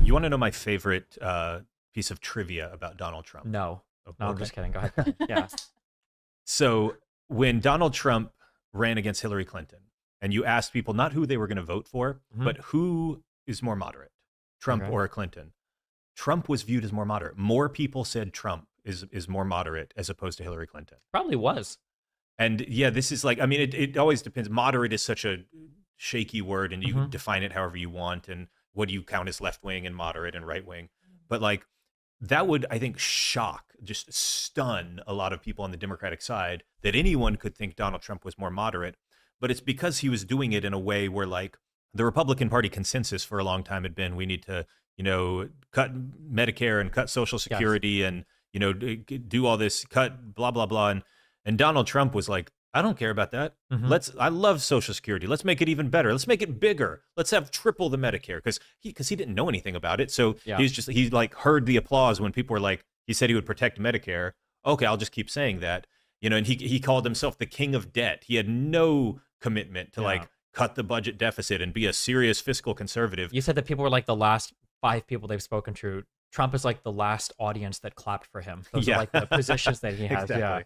You want to know my favorite piece of trivia about Donald Trump? No. Oh, No, I'm okay. just kidding. Go ahead. Yeah. So when Donald Trump ran against Hillary Clinton, and you asked people not who they were going to vote for, Mhm. but who is more moderate, Trump Okay. or Clinton, Trump was viewed as more moderate. More people said Trump is more moderate as opposed to Hillary Clinton. Probably was. And yeah, this is like, I mean, it always depends. Moderate is such a shaky word, and you Mhm. define it however you want. And what do you count as left wing and moderate and right wing? But like, that would, I think, shock, just stun a lot of people on the Democratic side that anyone could think Donald Trump was more moderate. But it's because he was doing it in a way where, like, the Republican Party consensus for a long time had been, we need to, cut Medicare and cut Social Security and, do all this, cut blah, blah, blah. And Donald Trump was like, I don't care about that. Mhm. I love Social Security. Let's make it even better. Let's make it bigger. Let's have triple the Medicare because he didn't know anything about it. So Yeah. he like heard the applause when people were like, he said he would protect Medicare. Okay, I'll just keep saying that. And he called himself the king of debt. He had no commitment to Yeah. like cut the budget deficit and be a serious fiscal conservative. You said that people were like the last 5 people they've spoken to. Trump is like the last audience that clapped for him. Those Yeah. are like the positions that he has. Yeah. Exactly.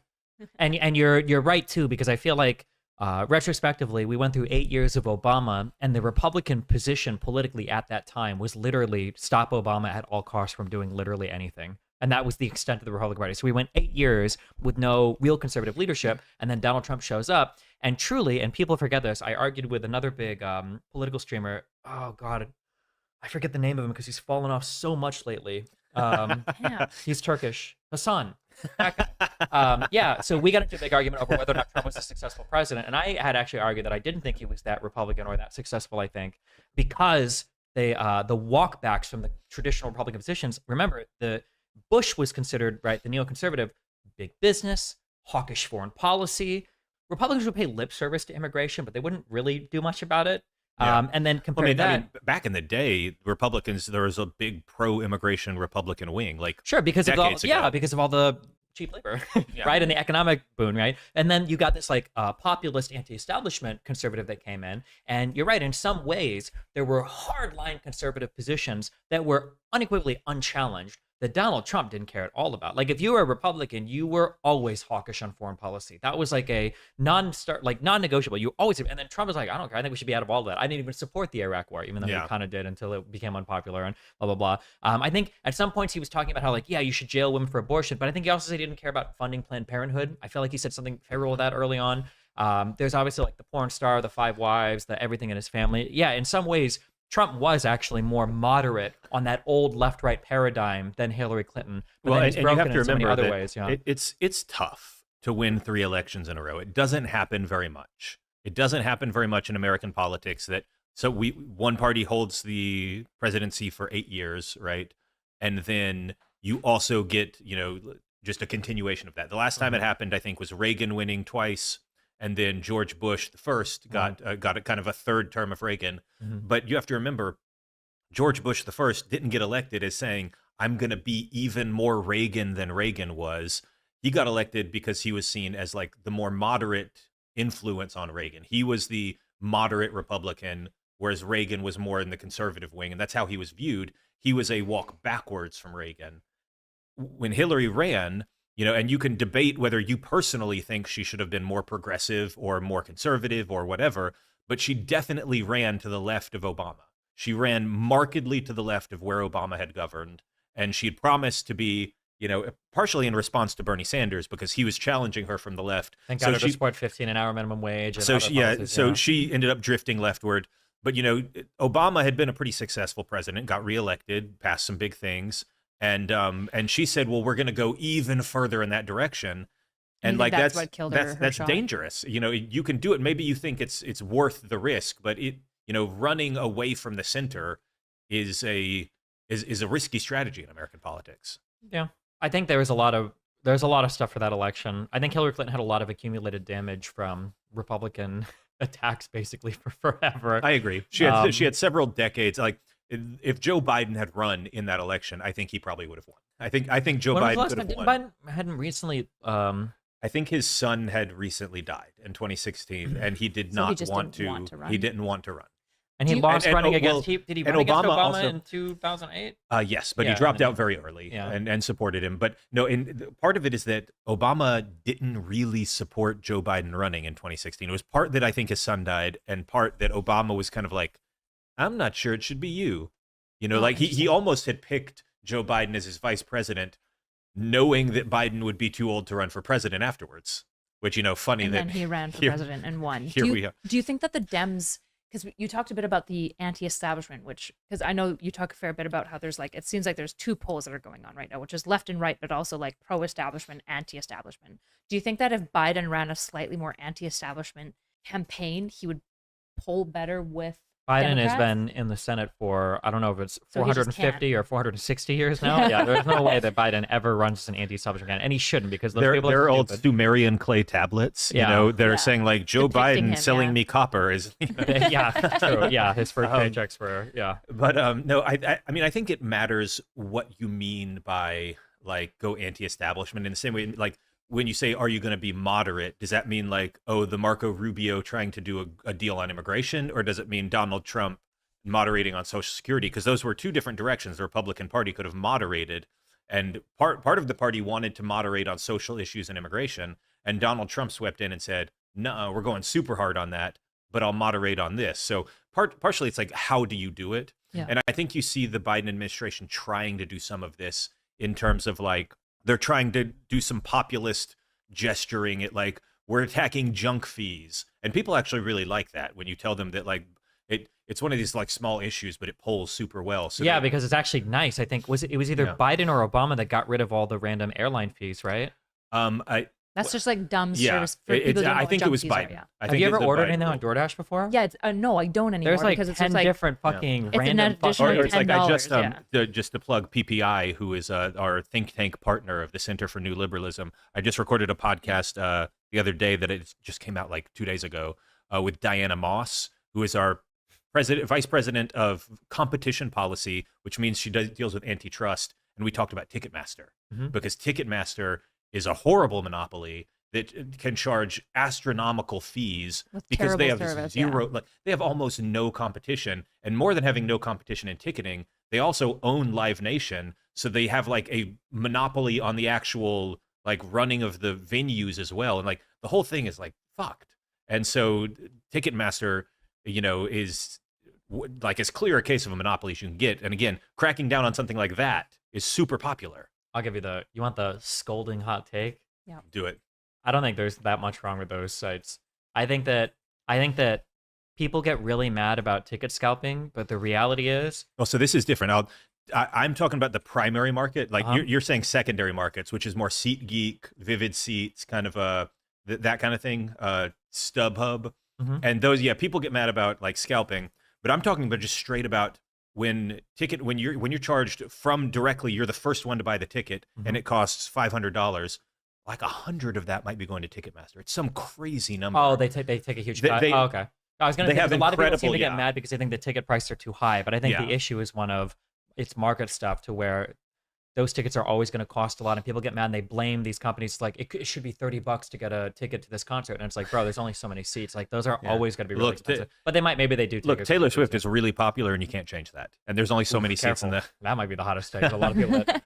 And you're right too, because I feel like retrospectively we went through 8 years of Obama, and the Republican position politically at that time was literally stop Obama at all costs from doing literally anything. And that was the extent of the Republican Party. So we went 8 years with no real conservative leadership, and then Donald Trump shows up. And truly, and people forget this, I argued with another big political streamer. Oh God, I forget the name of him because he's fallen off so much lately. Yeah. He's Turkish. Hassan. Yeah, so we got into a big argument over whether or not Trump was a successful president. And I had actually argued that I didn't think he was that Republican or that successful, I think, because the walkbacks from the traditional Republican positions, remember, the Bush was considered, right, the neoconservative, big business, hawkish foreign policy. Republicans would pay lip service to immigration, but they wouldn't really do much about it. Yeah. And then I compare mean, that. back in the day, Republicans, there was a big pro-immigration Republican wing. Like, Sure, because of decades ago. because of all the cheap labor, Yeah. right, and the economic boon, right? And then you got this like populist, anti-establishment conservative that came in, and you're right. In some ways, there were hardline conservative positions that were unequivocally unchallenged that Donald Trump didn't care at all about. Like if you were a Republican, you were always hawkish on foreign policy. That was like a non-negotiable. You always, and then Trump was like, I don't care. I think we should be out of all of that. I didn't even support the Iraq war, even though Yeah. he kind of did until it became unpopular and blah blah blah. I think at some points he was talking about how like, yeah, you should jail women for abortion, but I think he also said he didn't care about funding Planned Parenthood. I feel like he said something favorable with that early on. There's obviously like the porn star, the 5 wives, the everything in his family. Yeah, in some ways, Trump was actually more moderate on that old left-right paradigm than Hillary Clinton. But Well, then he's and you have broken to in so many remember other that ways. Yeah. it's tough to win 3 elections in a row. It doesn't happen very much. It doesn't happen very much in American politics one party holds the presidency for 8 years, right? And then you also get, just a continuation of that. The last time it happened, I think, was Reagan winning twice, and then George Bush the first got a kind of a third term of Reagan. Mhm. But you have to remember, George Bush the first didn't get elected as saying, I'm going to be even more Reagan than Reagan was. He got elected because he was seen as like the more moderate influence on Reagan. He was the moderate Republican, whereas Reagan was more in the conservative wing. And that's how he was viewed. He was a walk backwards from Reagan. When Hillary ran, and you can debate whether you personally think she should have been more progressive or more conservative or whatever, but she definitely ran to the left of Obama. She ran markedly to the left of where Obama had governed, and she had promised to be, partially in response to Bernie Sanders because he was challenging her from the left. Thank God she support 15 an hour minimum wage. And So other policies, she ended up drifting leftward. But Obama had been a pretty successful president, got reelected, passed some big things, and she said, well, we're going to go even further in that direction. And You like think that's what killed her that's shot? dangerous. You can do it. Maybe you think it's worth the risk, but running away from the center is a risky strategy in American politics. Yeah. I think there's a lot of stuff for that election. I think Hillary Clinton had a lot of accumulated damage from Republican attacks basically for forever. I agree. She had several decades. Like if Joe Biden had run in that election, I think he probably would have won. I think Joe When was the Biden last could time? have Didn't won. Biden hadn't recently I think his son had recently died in 2016, and he did So he not just want didn't to. want to run. He didn't want to run. And he Do you- lost and- running well, against. Did he and run against Obama Obama also- in 2008? Yes, but Yeah, he dropped and out very early yeah. and supported him. But no, part of it is that Obama didn't really support Joe Biden running in 2016. It was part that I think his son died, and part that Obama was kind of like, I'm not sure it should be you. You know, Oh, like he interesting. almost had picked Joe Biden as his vice president, knowing that Biden would be too old to run for president afterwards. Which, you know, funny And that then he ran for here- president and won. here we are. Do you think that the Dems, because you talked a bit about the anti-establishment, which, because I know you talk a fair bit about how there's like, it seems like there's two poles that are going on right now, which is left and right, but also like pro-establishment, anti-establishment. Do you think that if Biden ran a slightly more anti-establishment campaign, he would poll better with Biden has Democrats? been in the Senate for, I don't know if it's So he just 450 or 460 years now. Yeah, there's no way that Biden ever runs as an anti-establishment candidate, and he shouldn't, because those There people are are old stupid. Sumerian clay tablets, you Yeah. know, that Yeah. are saying like Joe Depicting Biden him, selling yeah. me copper is. Yeah, true. Yeah, his first Um, paychecks were, yeah. But no, I mean, I think it matters what you mean by like go anti-establishment in the same way. Like when you say, are you going to be moderate? Does that mean like, oh, the Marco Rubio trying to do a deal on immigration, or does it mean Donald Trump moderating on Social Security? Because those were two different directions the Republican Party could have moderated, and part of the party wanted to moderate on social issues and immigration, and Donald Trump swept in and said, no, we're going super hard on that, but I'll moderate on this. So partially it's like, how do you do it? Yeah. And I think you see the Biden administration trying to do some of this in terms of like, they're trying to do some populist gesturing at like, we're attacking junk fees. And people actually really like that when you tell them that like, it's one of these like small issues, but it polls super well. So Yeah, they- because it's actually nice. I think it was either Yeah. Biden or Obama that got rid of all the random airline fees, right? That's just like dumb yeah, service for people who don't know I what think it junk was fees are, Biden. yeah. I Have think you it's ever the ordered Biden anything on rule. DoorDash before? Yeah, it's, no, I don't anymore There's like because it's 10 just like different fucking It's an random additional fucking. Or it's like I just $10, just to plug PPI, who is our think tank partner of the Center for New Liberalism. I just recorded a podcast the other day that it just came out like 2 days ago with Diana Moss, who is our vice president of competition policy, which means she deals with antitrust. And we talked about Ticketmaster Mhm. because Ticketmaster is a horrible monopoly that can charge astronomical fees With because they have terrible service, yeah. zero, like they have almost no competition. And more than having no competition in ticketing, they also own Live Nation, so they have like a monopoly on the actual like running of the venues as well. And like the whole thing is like fucked. And so Ticketmaster, you know, is like as clear a case of a monopoly as you can get. And again, cracking down on something like that is super popular. I'll give you you want the scolding hot take? Do it. I don't think there's that much wrong with those sites. I think that people get really mad about ticket scalping, but the reality is, Oh, so this is different. I'm talking about the primary market. Like Uh-huh. you're saying secondary markets, which is more SeatGeek, Vivid Seats, kind of that kind of thing. StubHub, Mhm. and those. Yeah, people get mad about like scalping, but I'm talking about just straight about when you're charged from directly. You're the first one to buy the ticket, Mhm. and it costs $500. Like 100 of that might be going to Ticketmaster. It's some crazy number. oh, they take a huge They- cut. they- Oh, okay. I was gonna they say, have 'cause a lot of people seem to incredible- get yeah. mad because they think the ticket prices are too high, but I think Yeah. the issue is one of it's market stuff to where those tickets are always going to cost a lot, and people get mad and they blame these companies like it should be $30 to get a ticket to this concert, and it's like, bro, there's only so many seats. Like those are Yeah. always going to be really Look, expensive. But maybe they do. Look, tickets Taylor for Swift free. is really popular, and you can't change that. And there's only so Oof, many seats in careful. the. That might be the hottest take. A lot of people that